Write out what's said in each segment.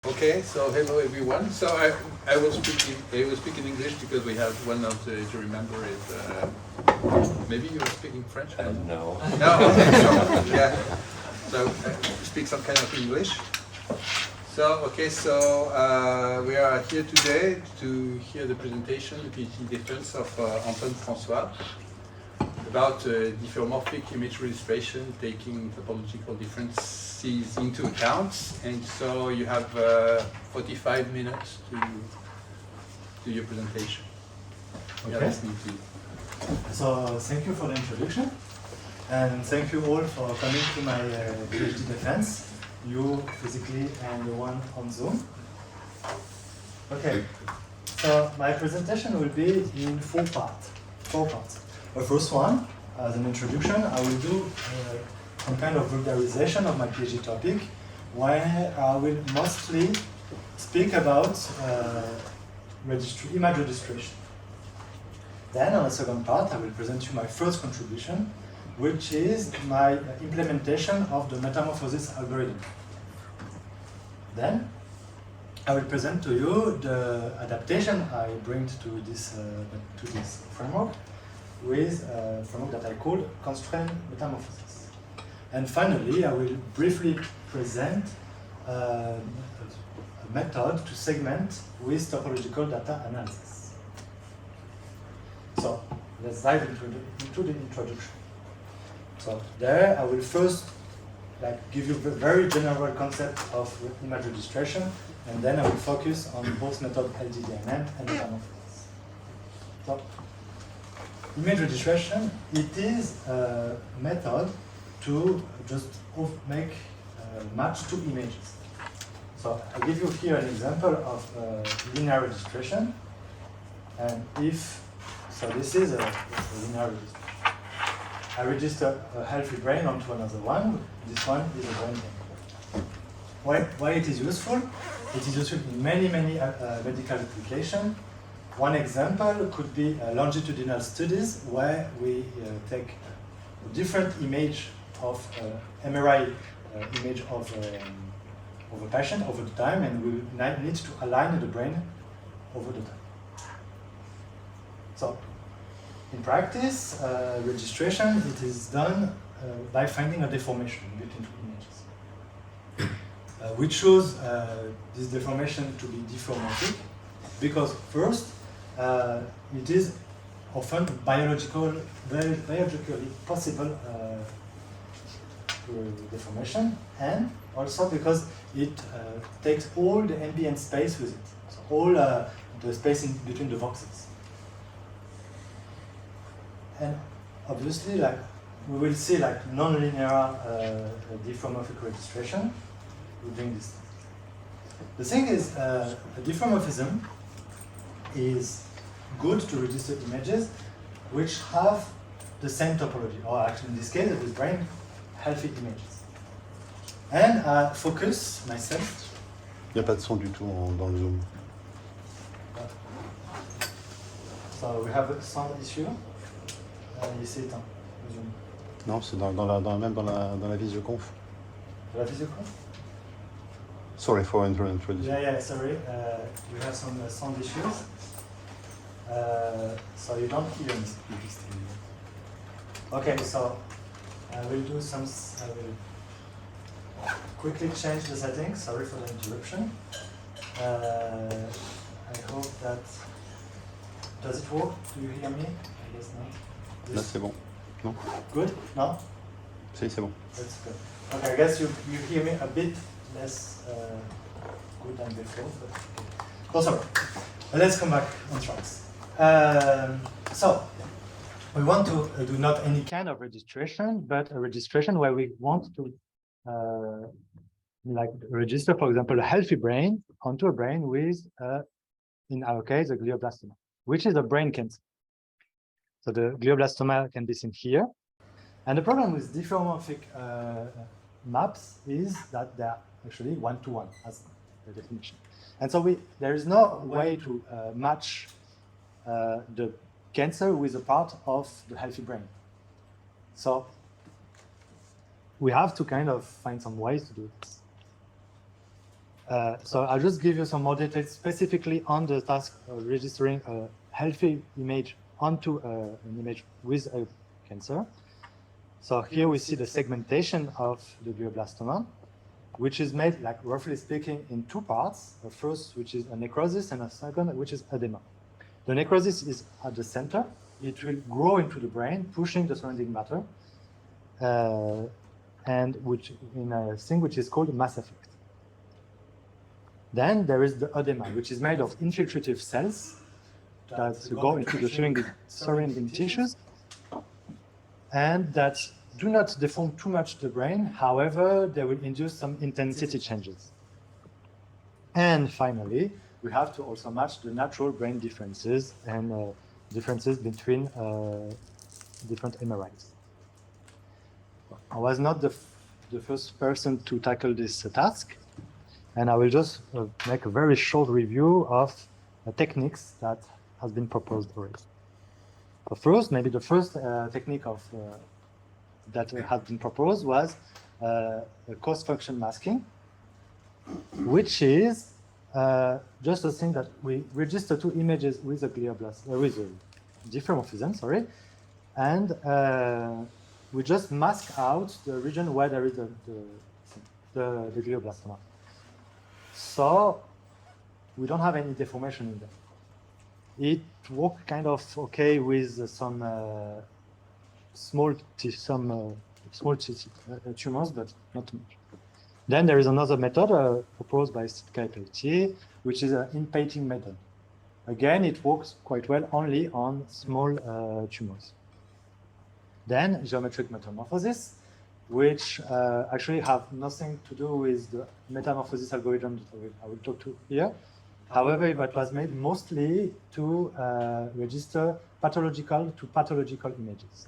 Okay, so hello everyone. So I will speak in English because we have one of the jury member is maybe you are speaking French. No. No. Okay, so yeah. So speak some kind of English. So okay, so we are here today to hear the presentation, the PhD Defense of Anton François about diffeomorphic image registration, taking topological differences into account. And so you have 45 minutes to do your presentation. Okay. Yeah, listening to you. So thank you for the introduction, and thank you all for coming to my PhD defense, you physically and the one on Zoom. Okay, so my presentation will be in four parts. The first one, as an introduction, I will do some kind of vulgarization of my PhD topic, where I will mostly speak about image registration. Then, on the second part, I will present you my first contribution, which is my implementation of the metamorphosis algorithm. Then, I will present to you the adaptation I bring to this framework with a framework that I call constraint metamorphosis. And finally, I will briefly present a method to segment with topological data analysis. So let's dive into the introduction. So there I will first give you a very general concept of image registration, and then I will focus on both method LDDNN and metamorphosis. So image registration, it is a method to just make match two images. So I give you here an example of linear registration, and so this is a linear registration. I register a healthy brain onto another one. This one is a brain game. Why it is useful? It is useful in many medical applications. One example could be longitudinal studies where we take a different image of MRI image of a patient over the time, and we need to align the brain over the time. So, in practice, registration, it is done by finding a deformation between two images. We choose this deformation to be diffeomorphic because first, it is often biologically possible deformation, and also because it takes all the ambient space with it, so all the space in between the voxels. And obviously, we will see non-linear diffeomorphic registration during this. The thing is, diffeomorphism is good to register images which have the same topology, or actually in this case, with brain healthy images. And I focus myself. Il n'y a pas de son du tout dans le Zoom. So we have a sound issue. Ici, Zoom. Non, c'est même dans la visioconf. La visioconf? Sorry for introducing. Yeah, sorry. We have some sound issues. So you don't hear me speaking. Okay, so I will quickly change the settings. Sorry for the interruption. I hope that. Does it work? Do you hear me? I guess not. Là, c'est bon. Non? Good? No? Si, c'est bon. That's good. Okay, I guess you hear me a bit less good than before. But okay. Sorry. Let's come back on tracks. So we want to do not any kind of registration, but a registration where we want to register, for example, a healthy brain onto a brain with, in our case, a glioblastoma, which is a brain cancer. So the glioblastoma can be seen here. And the problem with diffeomorphic maps is that they are actually one-to-one, as the definition. And so there is no way to match the cancer with a part of the healthy brain. So we have to kind of find some ways to do this. So I'll just give you some more details specifically on the task of registering a healthy image onto an image with a cancer. So here we see the segmentation of the glioblastoma, which is made, like roughly speaking, in two parts. The first, which is a necrosis, and a second, which is edema. The necrosis is at the center. It will grow into the brain, pushing the surrounding matter, and which in a thing which is called mass effect. Then there is the edema, which is made of infiltrative cells that go into the surrounding tissues and that do not deform too much the brain. However, they will induce some intensity changes. And finally, we have to also match the natural brain differences and differences between different MRIs. I was not the first person to tackle this task, and I will just make a very short review of techniques that has been proposed already. So first, maybe the first technique of that had been proposed was cost-function masking, which is just a thing that we register two images with a glioblast, with a diffeomorphism, sorry, and we just mask out the region where there is the glioblastoma. So we don't have any deformation in there. It worked kind of okay with some small tumors, but not too much. Then there is another method proposed by PhD, which is an in-painting method. Again, it works quite well only on small tumors. Then geometric metamorphosis, which actually have nothing to do with the metamorphosis algorithm that I will talk to here. However, it was made mostly to register pathological images.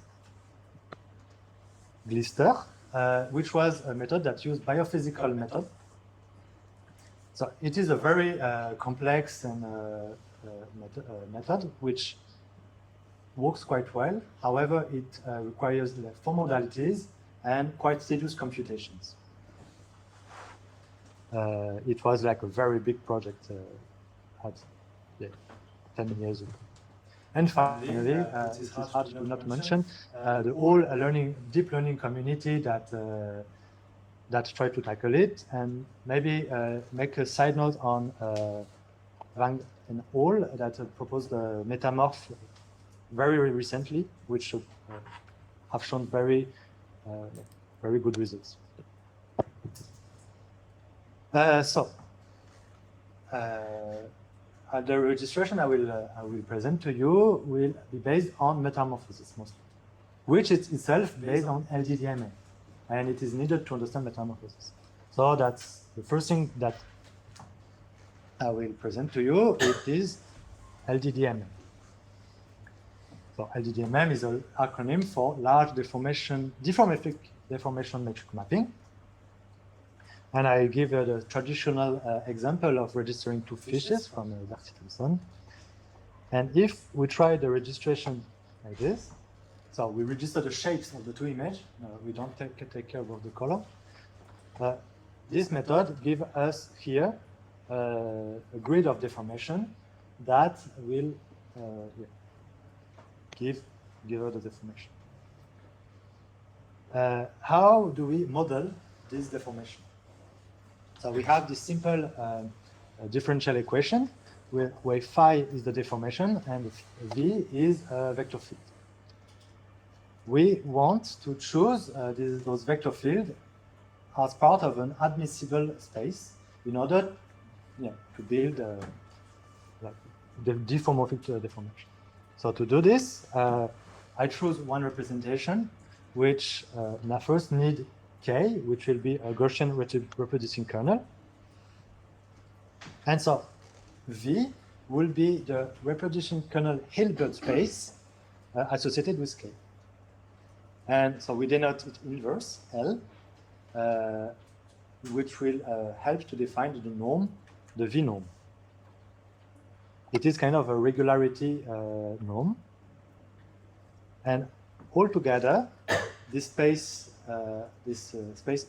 Glister, which was a method that used biophysical method. So it is a very complex and method which works quite well. However, it requires 4 modalities and quite tedious computations. It was like a very big project 10 years ago. And finally, it is hard to not mention the whole deep learning community that tried to tackle it, and maybe make a side note on Wang and all that proposed the metamorph very recently, which have shown very good results. The registration I will present to you will be based on metamorphosis mostly, which is itself based on LDDMA, and it is needed to understand metamorphosis. So that's the first thing that I will present to you. It is LDDMA. So LDDMM is an acronym for Large Diffeomorphic Deformation Metric Mapping. And I give the traditional example of registering 2 fishes from Darcy Thompson. And if we try the registration like this, so we register the shapes of the 2 images. We don't take care of the color. This method gives us here a grid of deformation that will give her the deformation. How do we model this deformation? So we have this simple differential equation where phi is the deformation and v is a vector field. We want to choose those vector fields as part of an admissible space in order to build the diffeomorphic deformation. So to do this, I choose one representation, which I first need K, which will be a Gaussian reproducing kernel. And so V will be the reproducing kernel Hilbert space associated with K. And so we denote it inverse, L, which will help to define the norm, the V norm. It is kind of a regularity norm. And altogether, this space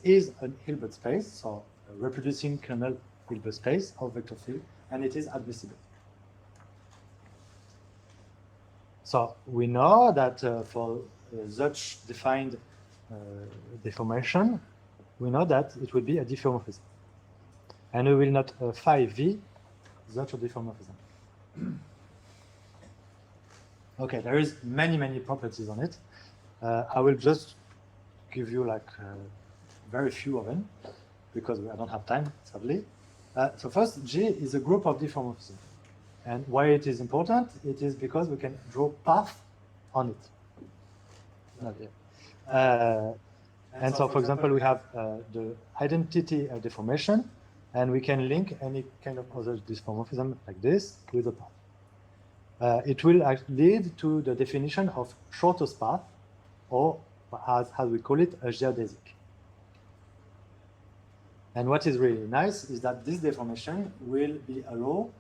is a Hilbert space, so a reproducing kernel Hilbert space of vector field, and it is admissible. So we know that for such defined deformation, we know that it will be a diffeomorphism. And we will not phi v such a diffeomorphism. Okay, there is many properties on it. I will just give you like very few of them because I don't have time, sadly. So first, G is a group of diffeomorphisms. And why it is important? It is because we can draw path on it. Not yet. And so, for example, we have the identity deformation, and we can link any kind of other diffeomorphism like this with a path. It will lead to the definition of shortest path, or as we call it, a geodesic. And what is really nice is that this deformation will allow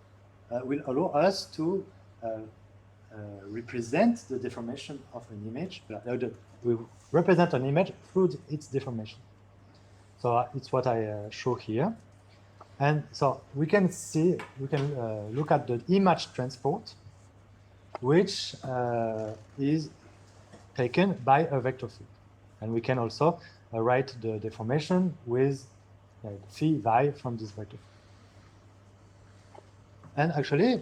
us to represent the deformation of an image. We represent an image through its deformation. So it's what I show here. And so we can look at the image transport, which is taken by a vector field. And we can also write the deformation with phi vi from this vector field. And actually,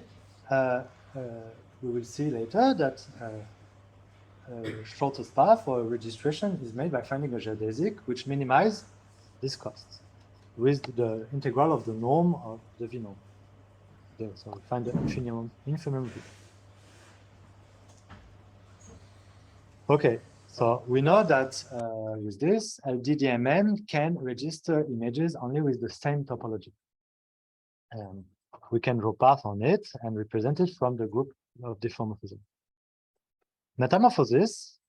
we will see later that shortest path for registration is made by finding a geodesic which minimizes this cost with the integral of the norm of the V norm. So we find the infimum V. Okay, so we know that with this, LDDMM can register images only with the same topology. We can draw path on it and represent it from the group of diffeomorphism. Metamorphosis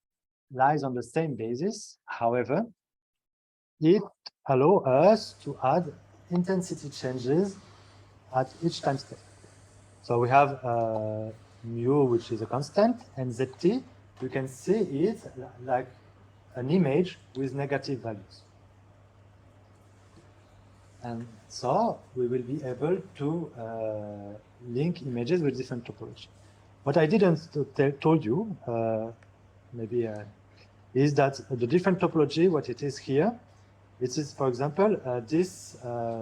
lies on the same basis. However, it allows us to add intensity changes at each time step. So we have mu, which is a constant, and zt, you can see it like an image with negative values. And so we will be able to link images with different topology. What I didn't told you, maybe, is that the different topology, what it is here, it is, for example, this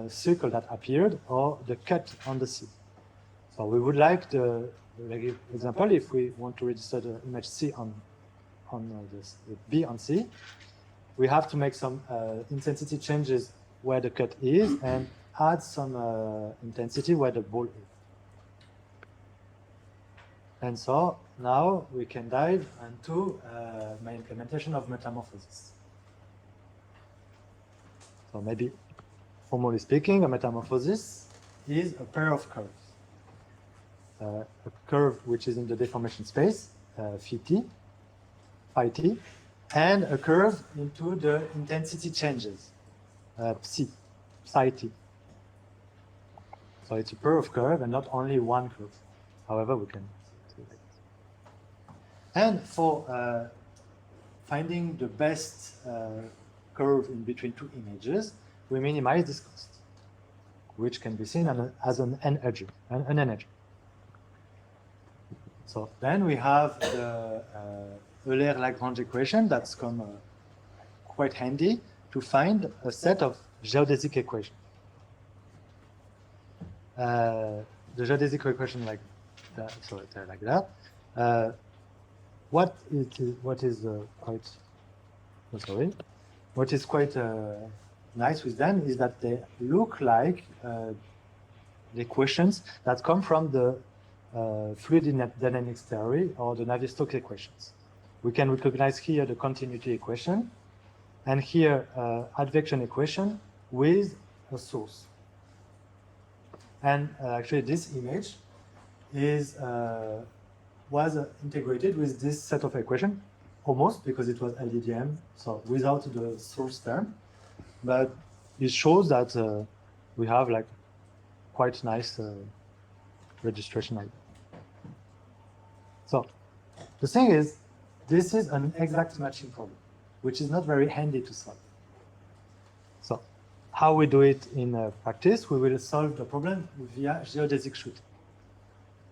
circle that appeared or the cut on the C. So we would like the example, if we want to register the image C on this B on C, we have to make some intensity changes where the cut is and add some intensity where the ball is. And so now we can dive into my implementation of metamorphosis. So maybe, formally speaking, a metamorphosis is a pair of curves. A curve which is in the deformation space, phi t, and a curve into the intensity changes, psi t. So it's a pair of curves and not only one curve. However, we can see that. And for finding the best curve in between two images, we minimize this cost, which can be seen as an N-edge, an N-edge. So then we have the Euler-Lagrange equation that's come quite handy to find a set of geodesic equations. The geodesic equation like that, so it's like that. What is quite nice with them is that they look like the equations that come from the fluid dynamics theory or the Navier-Stokes equations. We can recognize here the continuity equation and here advection equation with a source. And actually this image is was integrated with this set of equation, almost, because it was LDDM, so without the source term. But it shows that we have like quite nice registration idea. So the thing is, this is an exact matching problem, which is not very handy to solve. So how we do it in practice, we will solve the problem via geodesic shooting,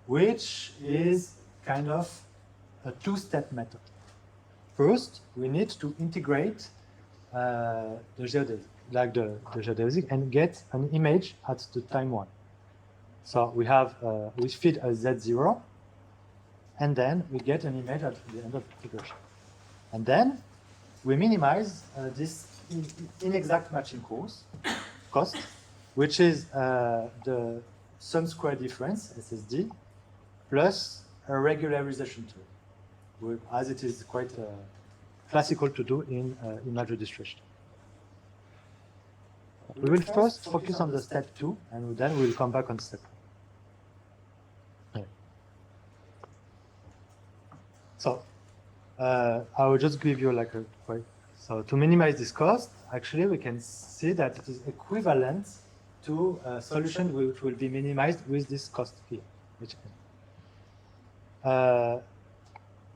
which is kind of a two-step method. First, we need to integrate the geodesic, like the geodesic, and get an image at the time 1. So we have we feed a Z0, and then we get an image at the end of the integration. And then we minimize this inexact matching cost, which is the sum square difference, SSD, plus a regularization tool, as it is quite classical to do in image registration. We will first focus on the step 2, and then we'll come back on step 1. Yeah. So I will just give you like a quite. So to minimize this cost, actually we can see that it is equivalent to a solution which will be minimized with this cost here. Which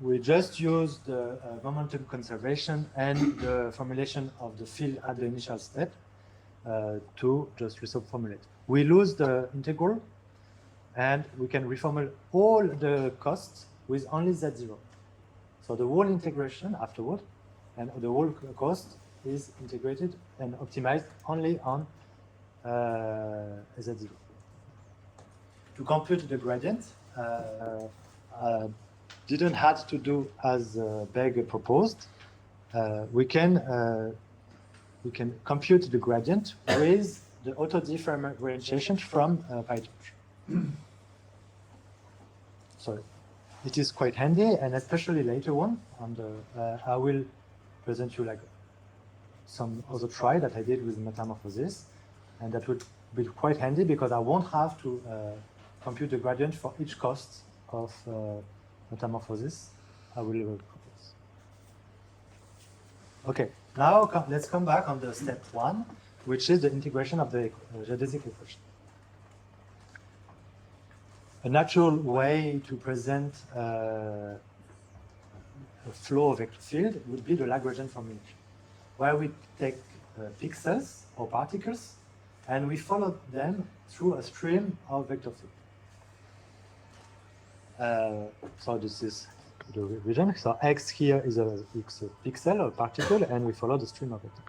we just use the momentum conservation and the formulation of the field at the initial step to just reformulate. We lose the integral, and we can reformulate all the costs with only Z0. So the whole integration afterward and the whole cost is integrated and optimized only on Z0. To compute the gradient, didn't have to do as Beg proposed. We can compute the gradient with the auto-differentiation from PyTorch. So it is quite handy, and especially later on the I will present you like some other try that I did with metamorphosis, and that would be quite handy because I won't have to compute the gradient for each cost of metamorphosis. I will propose. Okay, now let's come back on the step 1, which is the integration of the geodesic equation. A natural way to present a flow of vector field would be the Lagrangian formulation, where we take pixels or particles and we follow them through a stream of vector field. So this is the region. So X here is a pixel or particle, and we follow the stream of vector.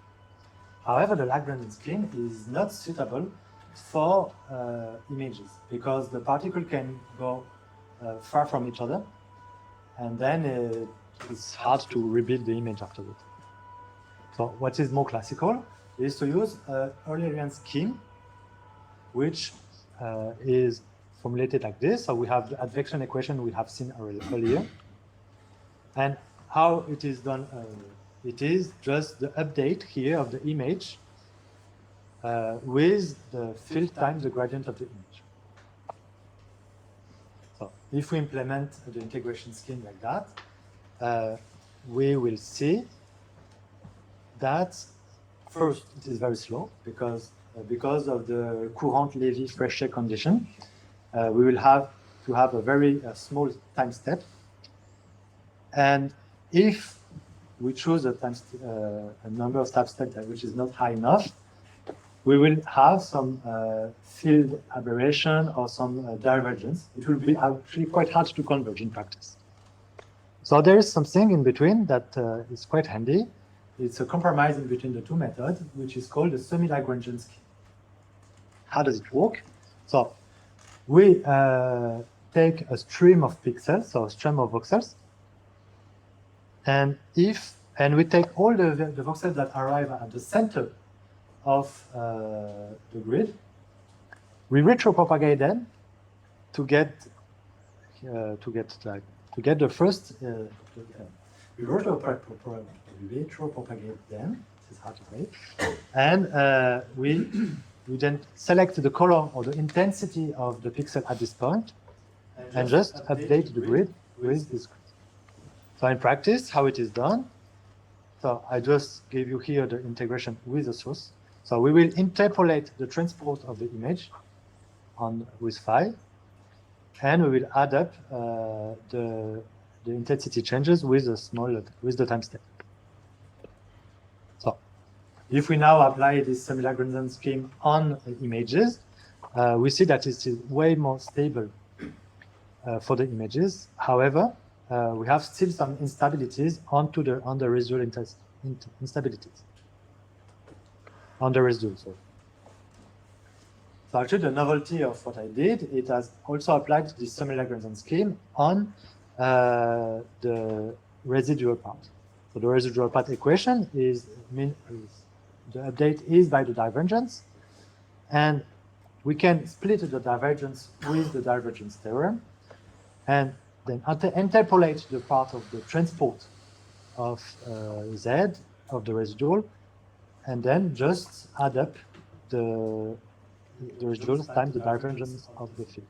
However, the Lagrangian scheme is not suitable for images because the particle can go far from each other, and then it's hard to rebuild the image afterwards. So what is more classical is to use an Eulerian scheme, which is formulated like this. So we have the advection equation we have seen earlier. And how it is done, it is just the update here of the image with the field times the gradient of the image. So if we implement the integration scheme like that, we will see that first it is very slow because of the Courant-Levy-Frechet condition. We will have to have a very small time step. And if we choose a number of time steps which is not high enough, we will have some field aberration or some divergence. It will be actually quite hard to converge in practice. So there is something in between that is quite handy. It's a compromise in between the two methods, which is called the semi-Lagrangian scheme. How does it work? So we take a stream of pixels, so a stream of voxels, and we take all the voxels that arrive at the center of the grid, we retropropagate them to get the first. We retropropagate them. This is hard to say, and we then select the color or the intensity of the pixel at this point, and just update the grid with this. So in practice, how it is done. So I just gave you here the integration with the source. So we will interpolate the transport of the image with phi, and we will add up the intensity changes with the time step. So if we now apply this semi-Lagrangian scheme on images, we see that it is way more stable for the images. However, we have still some instabilities on the residual instabilities on the residual. So actually, the novelty of what I did, it has also applied this semi-Lagrangian scheme on the residual part. So the residual part equation is the update is by the divergence, and we can split the divergence with the divergence theorem, and then interpolate the part of the transport of Z of the residual, and then just add up the residuals times the divergence of the field.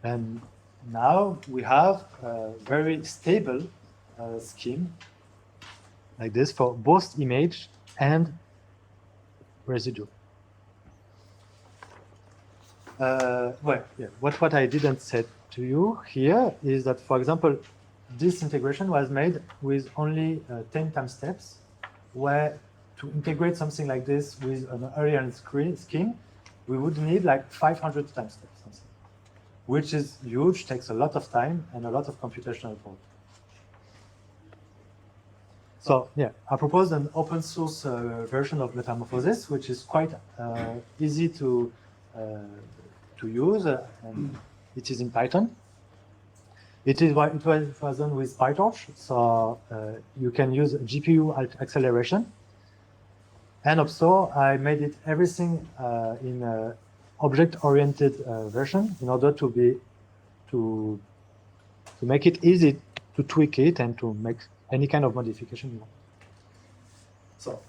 And now we have a very stable scheme like this for both image and residual. What I didn't say to you here is that, for example, this integration was made with only 10 time steps, where to integrate something like this with an Arian scheme, we would need like 500 time steps, something, which is huge, takes a lot of time and a lot of computational power. So yeah, I proposed an open source version of Metamorphosis, which is quite easy to use, and it is in Python. It was done with PyTorch, so you can use GPU acceleration. And also, I made it everything in an object-oriented version in order to make it easy to tweak it and to make any kind of modification you want. So,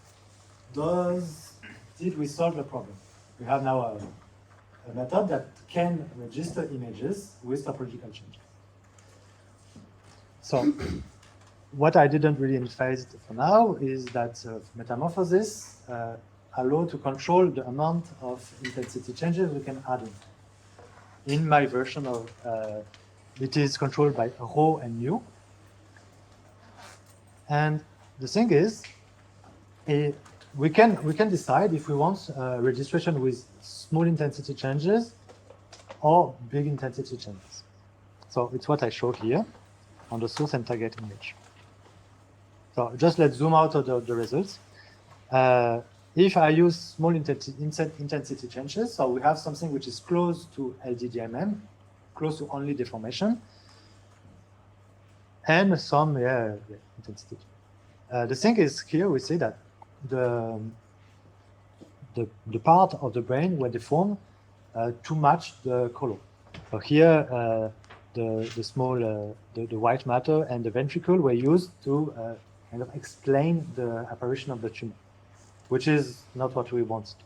did we solve the problem? We have now a method that can register images with topological changes. So, what I didn't really emphasize for now is that Metamorphosis allow to control the amount of intensity changes we can add in. In my version of it is controlled by rho and mu. And the thing is, we can decide if we want registration with small intensity changes or big intensity changes. So it's what I show here on the source and target image. So just let's zoom out of the results. If I use small intensity changes, so we have something which is close to LDDMM, close to only deformation, and some intensity. The thing is, here we see that the part of the brain were deformed to match the color. So here the small the white matter and the ventricle were used to kind of explain the apparition of the tumor, which is not what we want to.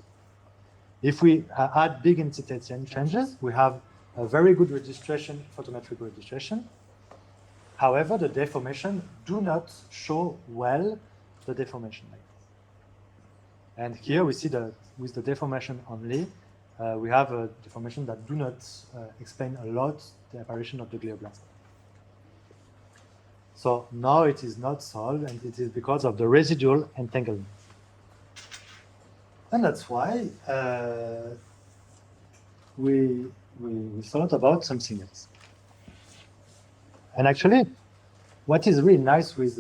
If we add big intensity changes, we have a very good registration, photometric registration. However, the deformation do not show well the deformation like this. And here we see that with the deformation only, we have a deformation that do not explain a lot the apparition of the glioblastoma. So now it is not solved, and it is because of the residual entanglement. And that's why we thought about something else. And actually, what is really nice with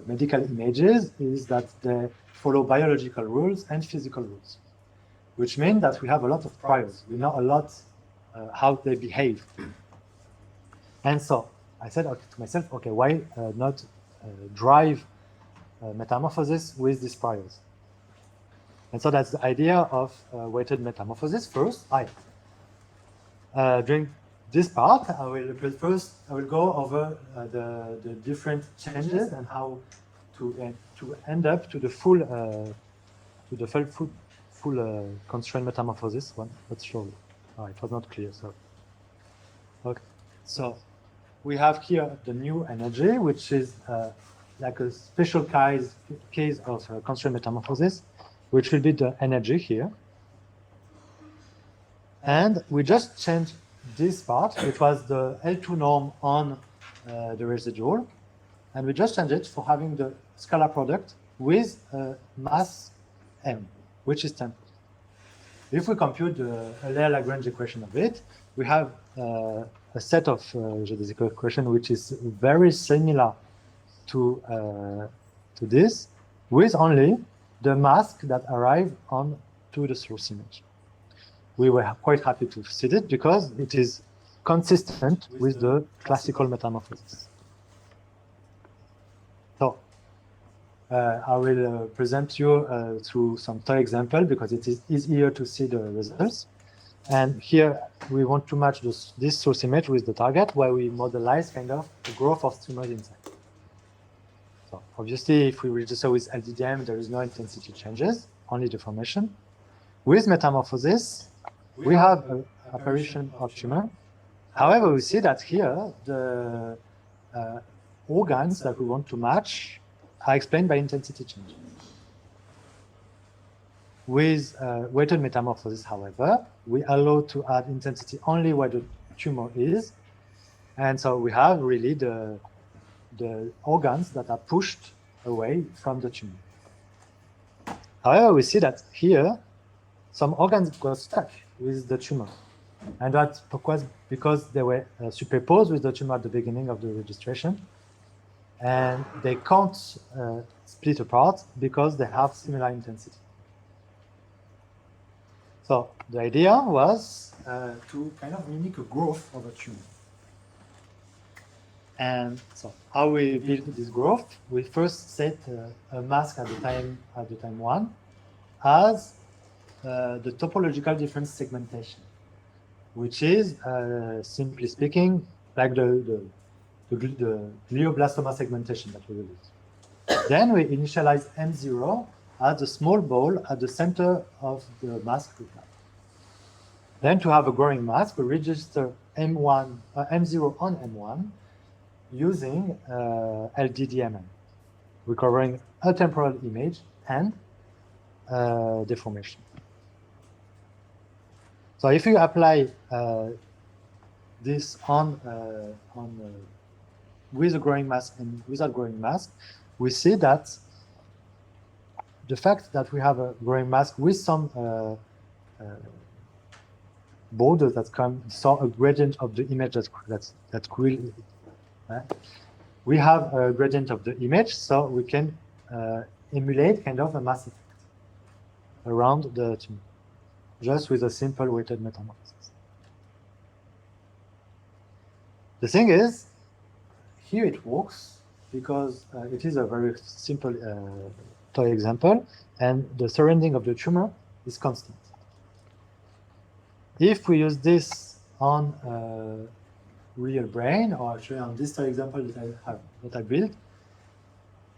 medical images is that they follow biological rules and physical rules, which means that we have a lot of priors. We know a lot how they behave. And so I said to myself, okay, why not drive metamorphosis with these priors? And so that's the idea of weighted metamorphosis. First, during this part, I will go over the different changes and how to end up to the full constraint metamorphosis one. Let's show it. Oh, it was not clear. So, okay. So we have here the new energy, which is like a special case of constraint metamorphosis, which will be the energy here. And we just changed this part, which was the L2 norm on the residual, and we just changed it for having the scalar product with a mass m, which is 10. If we compute the Euler-Lagrange equation of it, we have a set of geodesic equation which is very similar to this, with only the mask that arrive on to the source image. We were quite happy to see it because it is consistent with the classical metamorphosis. So I will present you through some toy example because it is easier to see the results. And here we want to match this source image with the target, where we modelize kind of the growth of tumors inside. So obviously, if we register with LDDM, there is no intensity changes, only deformation. With metamorphosis, we have an apparition of tumor. However, we see that here the organs that we want to match are explained by intensity change. With weighted metamorphosis, however, we allow to add intensity only where the tumor is. And so we have really the organs that are pushed away from the tumor. However, we see that here, some organs got stuck with the tumor. And that's because they were superposed with the tumor at the beginning of the registration. And they can't split apart because they have similar intensity. So the idea was to kind of mimic a growth of a tumor. And so how we build this growth, we first set a mask at the time 1 as the topological difference segmentation, which is, simply speaking, like the glioblastoma segmentation that we will use. Then we initialize M0 as a small ball at the center of the mask we have. Then to have a growing mask, we register M0 on M1 using LDDMM, recovering a temporal image and deformation. So if you apply this with a growing mask and without growing mask, we see that the fact that we have a growing mask with some borders that saw a gradient of the image that's cool. We have a gradient of the image, so we can emulate kind of a mass effect around the tumor, just with a simple weighted metamorphosis. The thing is, here it works because it is a very simple toy example, and the surrounding of the tumor is constant. If we use this on real brain, or actually on this toy example that I built,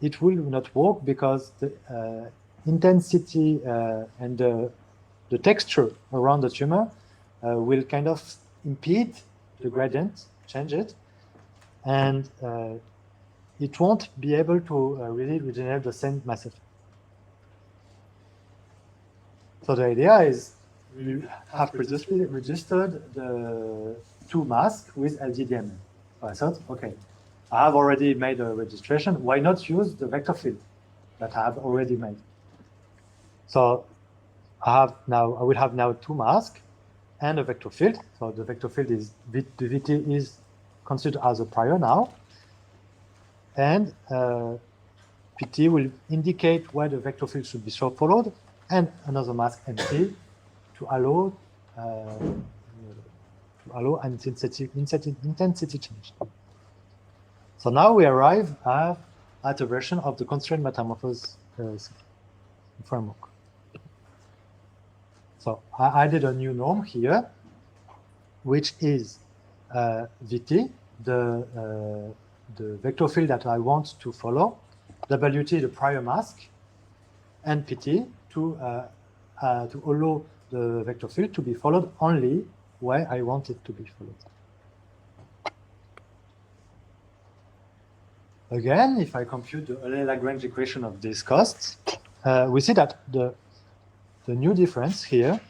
it will not work because the intensity and the texture around the tumor will kind of impede the gradient, change it, and it won't be able to really regenerate the same mass effect. So the idea is we have previously registered the two masks with LDDMM. So I thought, okay, I have already made a registration. Why not use the vector field that I have already made? So I will have now two masks and a vector field. So the vector field is the VT is considered as a prior now, and PT will indicate where the vector field should be followed, and another mask MT to allow intensity change. So now we arrive at a version of the constraint metamorphosis framework. So I added a new norm here, which is VT, the vector field that I want to follow, WT, the prior mask, and PT to allow the vector field to be followed only where I want it to be followed. Again, if I compute the Euler-Lagrange equation of these costs, we see that the new difference here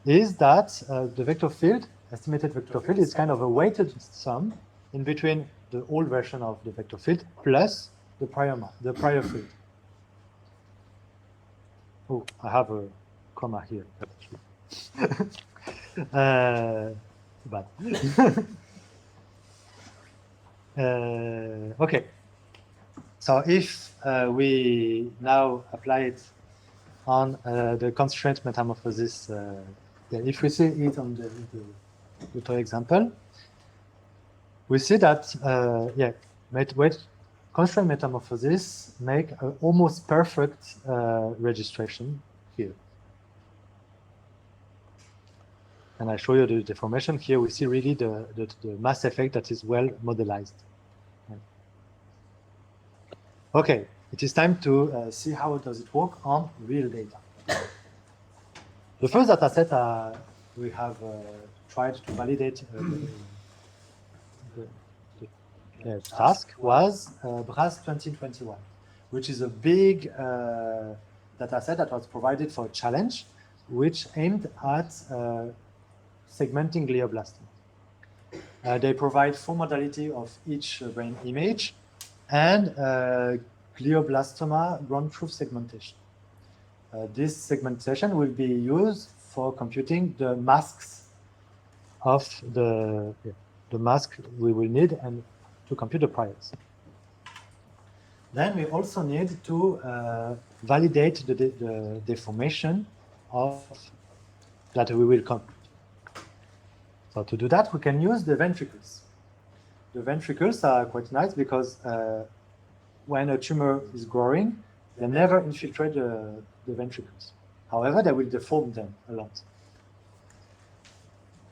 is that the vector field, estimated vector field, is kind of a weighted sum in between the old version of the vector field plus the prior field. Oh, I have a comma here. Bad. Okay. So if we now apply it on the constraint metamorphosis, if we see it on the little example, we see that constraint metamorphosis make an almost perfect registration here. And I show you the deformation. Here we see really the mass effect that is well modelized. Okay, it is time to see how does it work on real data. The first data set we have tried to validate the task was BRAS 2021, which is a big data set that was provided for a challenge, which aimed at segmenting glioblastoma. They provide 4 modalities of each brain image and glioblastoma ground truth segmentation. This segmentation will be used for computing the masks of the mask we will need and to compute the priors. Then we also need to validate the deformation of that we will compute. So to do that, we can use the ventricles. The ventricles are quite nice because when a tumor is growing, they never infiltrate the ventricles. However, they will deform them a lot.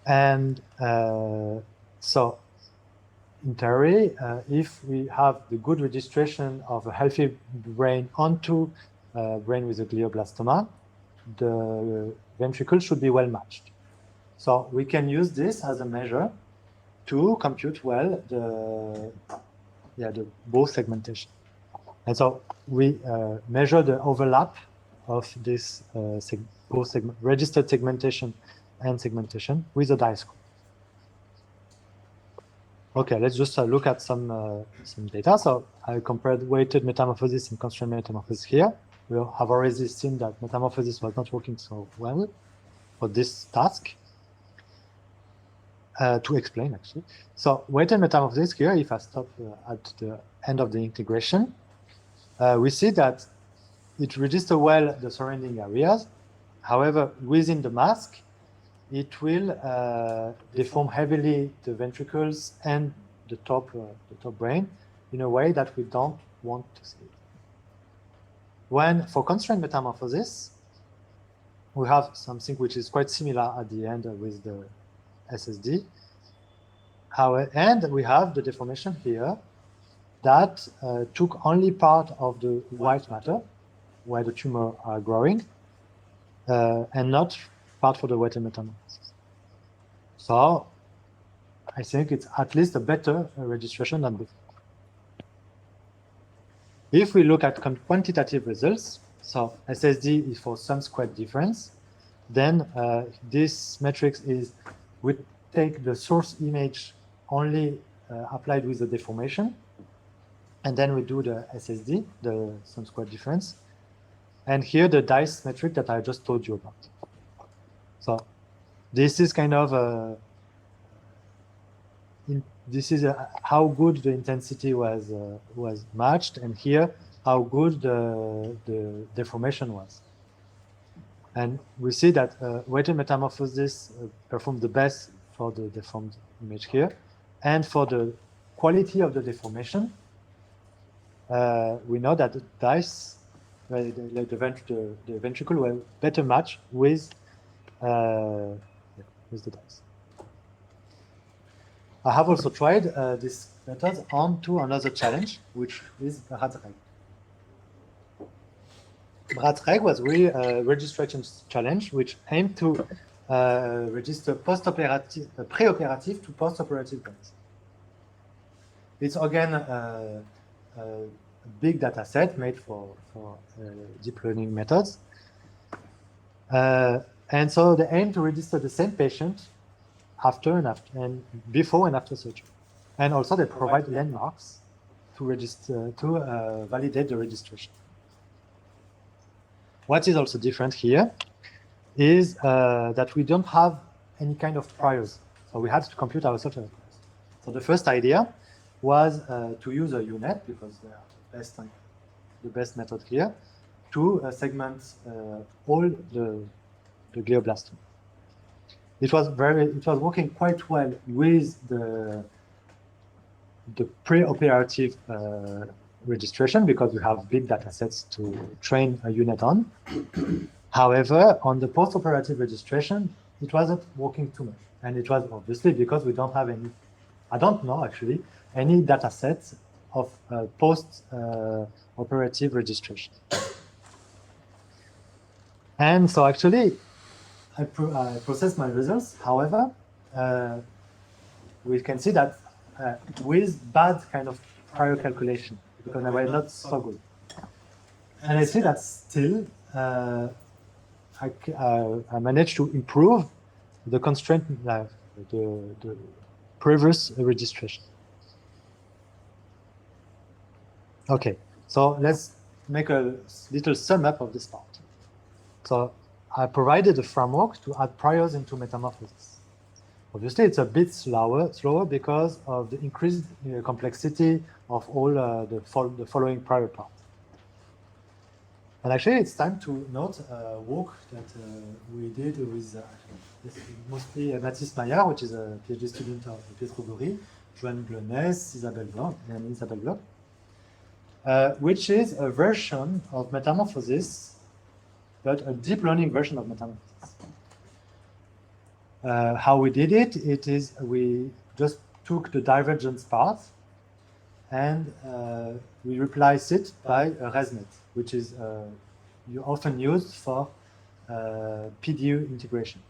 And so in theory, if we have the good registration of a healthy brain onto a brain with a glioblastoma, the ventricle should be well matched. So we can use this as a measure to compute well the both segmentation. And so we measure the overlap of this registered segmentation and segmentation with a dye score. Okay, let's just look at some data. So I compared weighted metamorphosis and constraint metamorphosis here. We have already seen that metamorphosis was not working so well for this task. To explain, actually. So weighted metamorphosis here, if I stop at the end of the integration, we see that it registers well the surrounding areas. However, within the mask, it will deform heavily the ventricles and the top brain in a way that we don't want to see. When for constraint metamorphosis, we have something which is quite similar at the end with the SSD. And we have the deformation here that took only part of the white matter where the tumor are growing and not part for the weighted metamorphosis. So I think it's at least a better registration than before. If we look at quantitative results, so SSD is for sum squared difference, then this matrix is we take the source image only applied with the deformation, and then we do the SSD, the sum squared difference, and here the dice metric that I just told you about. So this is kind of how good the intensity was matched, and here how good the deformation was. And we see that weighted metamorphosis performed the best for the deformed image here. And for the quality of the deformation, we know that the dice, the ventricle will better match with the dice. I have also tried this method onto another challenge, which is BRAT-REG. BRAT-REG was really a registration challenge which aimed to register preoperative to postoperative brains. It's again a big data set made for deep learning methods. And so they aim to register the same patient before and after surgery. And also they provide landmarks validate the registration. What is also different here is that we don't have any kind of priors. So we had to compute ourselves. So the first idea was to use a UNet, because they are the best method here, to segment all the glioblastoma. It was working quite well with the pre-operative registration, because we have big data sets to train a UNet on. However, on the post-operative registration, it wasn't working too much. And it was obviously because we don't have any, I don't know actually, any data sets of post-operative registration. And so actually, I processed my results. However, we can see that with bad kind of prior calculation, because they were not so good. And I see that still I managed to improve the constraint, the previous registration. Okay, so let's make a little sum up of this part. So I provided a framework to add priors into metamorphosis. Obviously, it's a bit slower because of the increased complexity of all the following prior parts. And actually, it's time to note work that we did with mostly Mathis Maillard, which is a PhD student of Pietro Gori, Joan Glonès, Isabelle Bloch, which is a version of metamorphosis, but a deep learning version of metamorphosis. How we did it, we just took the divergence part and we replaced it by a ResNet, which is often used for PDU integration.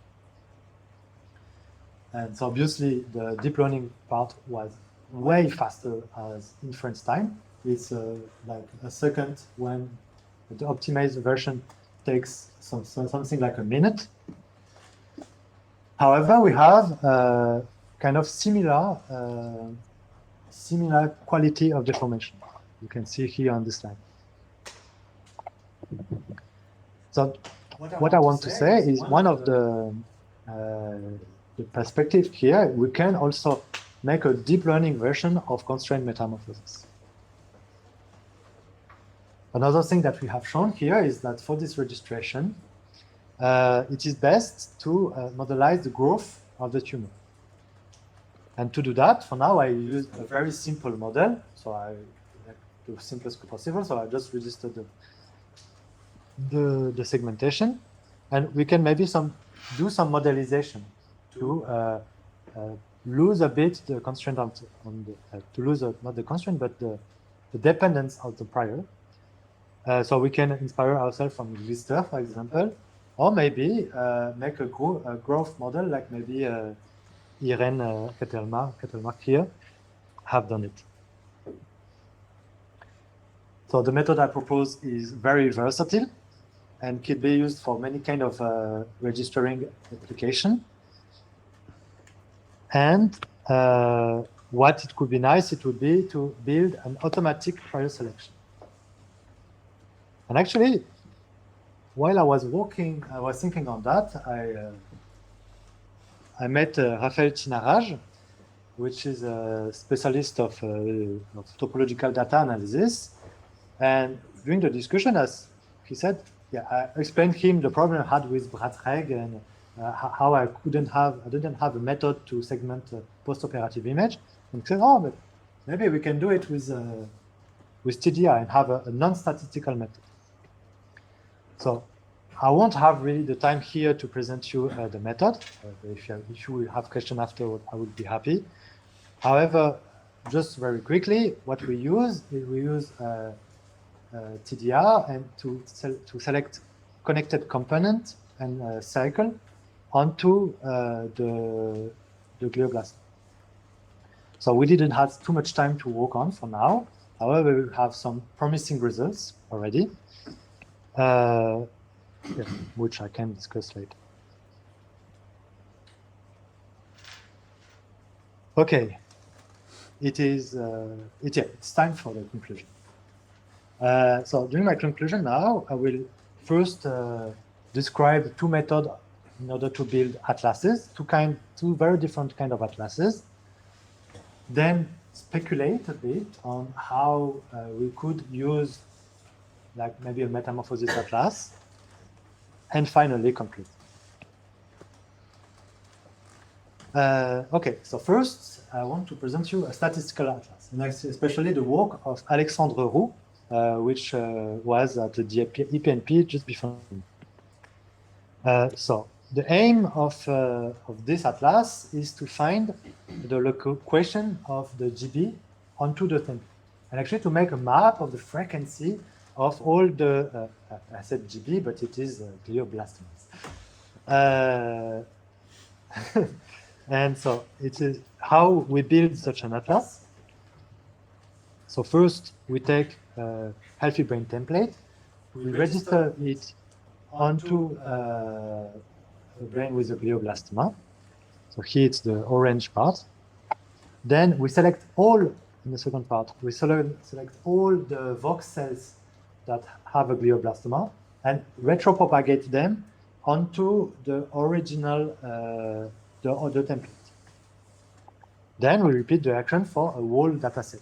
And so obviously the deep learning part was way faster as inference time. It's like a second when the optimized version takes something like a minute. However, we have kind of similar quality of deformation. You can see here on this slide. So what I want to say is one of the perspective here, we can also make a deep learning version of constrained metamorphosis. Another thing that we have shown here is that for this registration, it is best to modelize the growth of the tumor. And to do that, for now, I used a very simple model. So I like the simplest possible. So I just registered the segmentation. And we can maybe do some modelization to lose a bit the constraint not the constraint, but the dependence of the prior. So we can inspire ourselves from Glister, for example, or maybe make a growth model like maybe Irene Ketelmark here have done it. So the method I propose is very versatile and can be used for many kind of registering application. And what it could be nice, it would be to build an automatic prior selection. And actually, while I was thinking on that, I met Raphaël Chinaraj, which is a specialist of topological data analysis. And during the discussion, as he said, yeah, I explained him the problem I had with Bratreg and how I didn't have a method to segment a post-operative image. And he said, oh, but maybe we can do it with TDI and have a non-statistical method. So I won't have really the time here to present you the method. If you have questions afterward, I would be happy. However, just very quickly, what we use is TDR and to select connected component and cycle onto the glioblastoma. So we didn't have too much time to work on for now. However, we have some promising results already, which I can discuss later. Okay. it's time for the conclusion. So during my conclusion now, I will first describe two methods in order to build atlases, two very different kind of atlases. Then speculate a bit on how we could use like maybe a metamorphosis atlas, and finally conclude. Okay, so first I want to present you a statistical atlas, and especially the work of Alexandre Roux, which was at the EPNP just before me. So the aim of this atlas is to find the location of the GB onto the template, and actually to make a map of the frequency of all the, I said GB, but it is Glioblastomas. And so it is how we build such an atlas. So first we take a healthy brain template, we register it onto a brain with a glioblastoma. So here it's the orange part. Then we select all, in the second part, we select all the Vox cells that have a glioblastoma and retropropagate them onto the original the template. Then we repeat the action for a whole data set.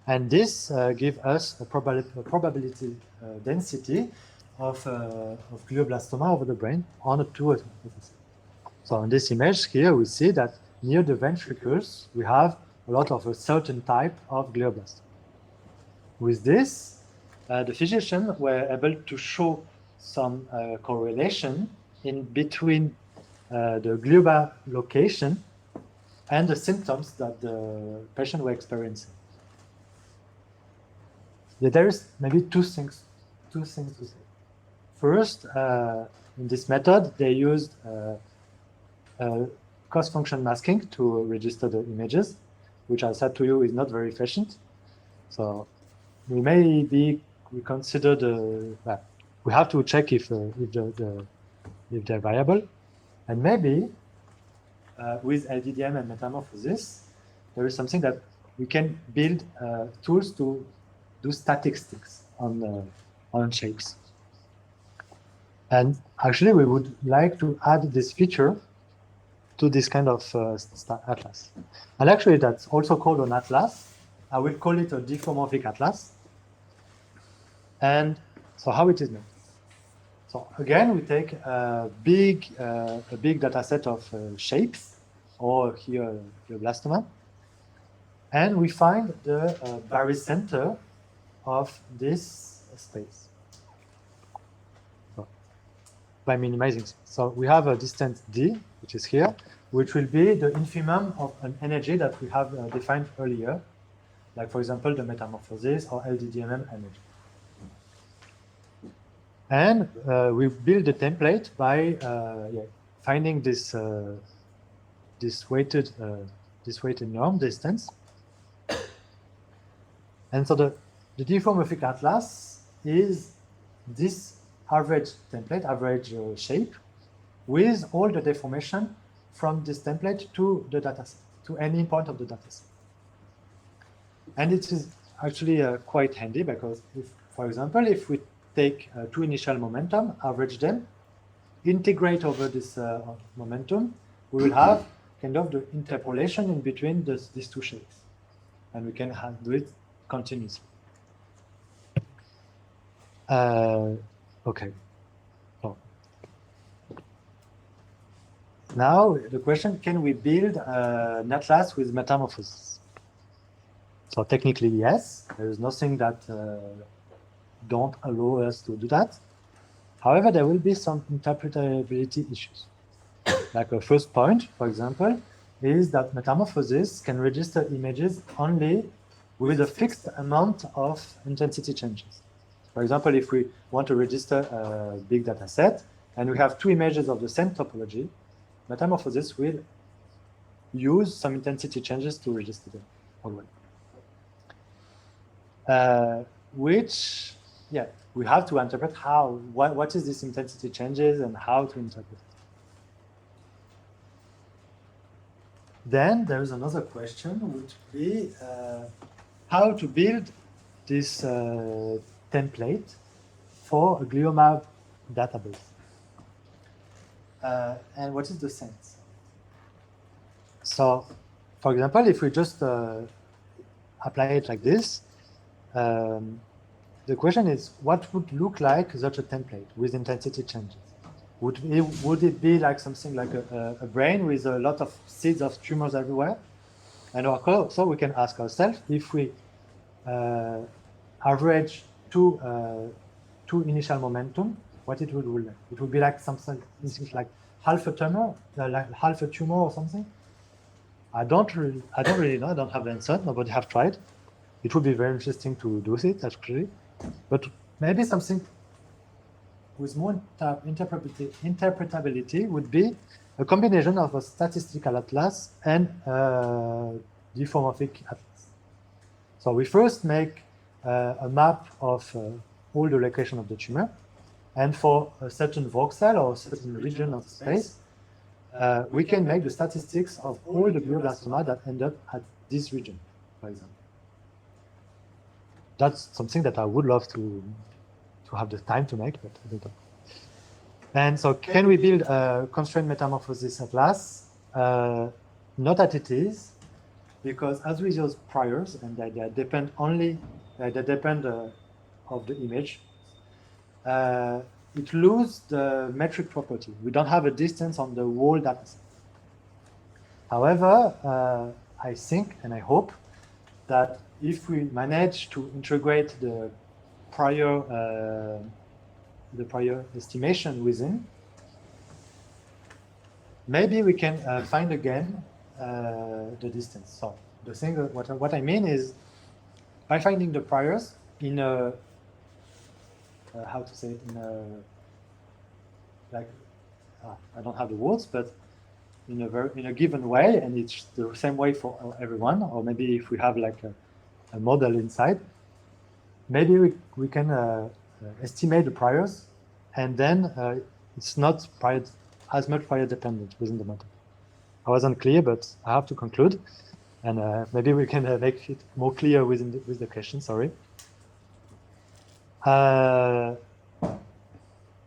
And this gives us a probability density of glioblastoma over the brain on a two data set. So in this image here, we see that near the ventricles, we have a lot of a certain type of glioblastoma. With this, the physicians were able to show some correlation in between the glioma location and the symptoms that the patient were experiencing. There is maybe two things to say. First, in this method, they used cost function masking to register the images, which I said to you is not very efficient. So we consider we have to check if they're viable, and maybe with LDDM and metamorphosis, there is something that we can build tools to do statistics on shapes. And actually, we would like to add this feature to this kind of atlas. And actually, that's also called an atlas. I will call it a diffeomorphic atlas. And so how it is made? So again, we take a big data set of shapes, or here the blastoma, and we find the barycenter of this space by minimizing. So we have a distance d, which is here, which will be the infimum of an energy that we have defined earlier, like for example the metamorphosis or LDDMM energy. And we build the template by finding this weighted norm distance. And so the diffeomorphic atlas is this average template, average shape, with all the deformation from this template to the dataset, to any point of the dataset. And it is actually quite handy because, for example, if we take two initial momentum, average them, integrate over this momentum, we will have kind of the interpolation in between these two shapes. And we can do it continuously. Okay. So now the question, can we build an atlas with metamorphosis? So technically, yes. There is nothing that don't allow us to do that. However, there will be some interpretability issues. Like a first point, for example, is that metamorphosis can register images only with a fixed amount of intensity changes. For example, if we want to register a big data set and we have two images of the same topology, metamorphosis will use some intensity changes to register them already. Which, we have to interpret what is this intensity changes and how to interpret it. Then there is another question, would be how to build this template for a glioma database. And what is the sense? So, for example, if we just apply it like this, the question is, what would look like such a template with intensity changes? Would it be like something like a brain with a lot of seeds of tumors everywhere? And also we can ask ourselves if we average two initial momentum, what it would look like. It would be like something like half a tumor, or something. I don't really know. I don't have the answer. Nobody have tried. It would be very interesting to do it actually, but maybe something with more interpretability would be a combination of a statistical atlas and diffeomorphic atlas. So we first make a map of all the location of the tumor, and for a certain voxel or a certain region of space, we can make the statistics of all the glioblastoma that end up at this region, for example. That's something that I would love to have the time to make, but I don't know. And so can we build a constraint metamorphosis atlas? Not that it is, because as we use priors, and they depend only, of the image, it loses the metric property. We don't have a distance on the whole data set. However, I think and I hope that if we manage to integrate the prior estimation within, maybe we can find again the distance. So the thing, what I mean is, by finding the priors in a how to say it, in a like I don't have the words, but in a given way, and it's the same way for everyone. Or maybe if we have like a model inside, maybe we can estimate the priors, and then it's not as much prior dependent within the model. I wasn't clear, but I have to conclude, and maybe we can make it more clear with the question. Sorry.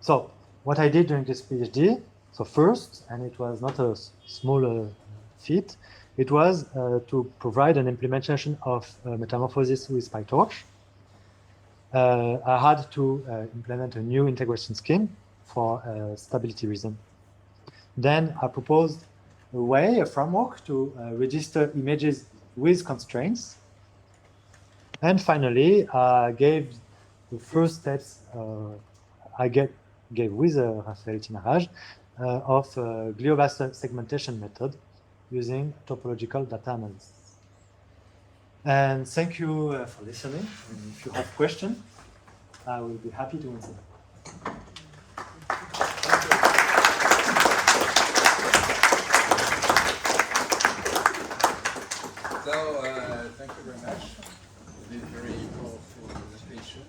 So what I did during this PhD, so first, and it was not a small feat, it was to provide an implementation of metamorphosis with PyTorch. I had to implement a new integration scheme for stability reason. Then I proposed a framework to register images with constraints. And finally, I gave the first steps I gave with Raphael Tinaraj of glioblastoma segmentation method using topological data analysis. And thank you for listening. And if you have questions, I will be happy to answer. So, thank you very much. You did very powerful presentation.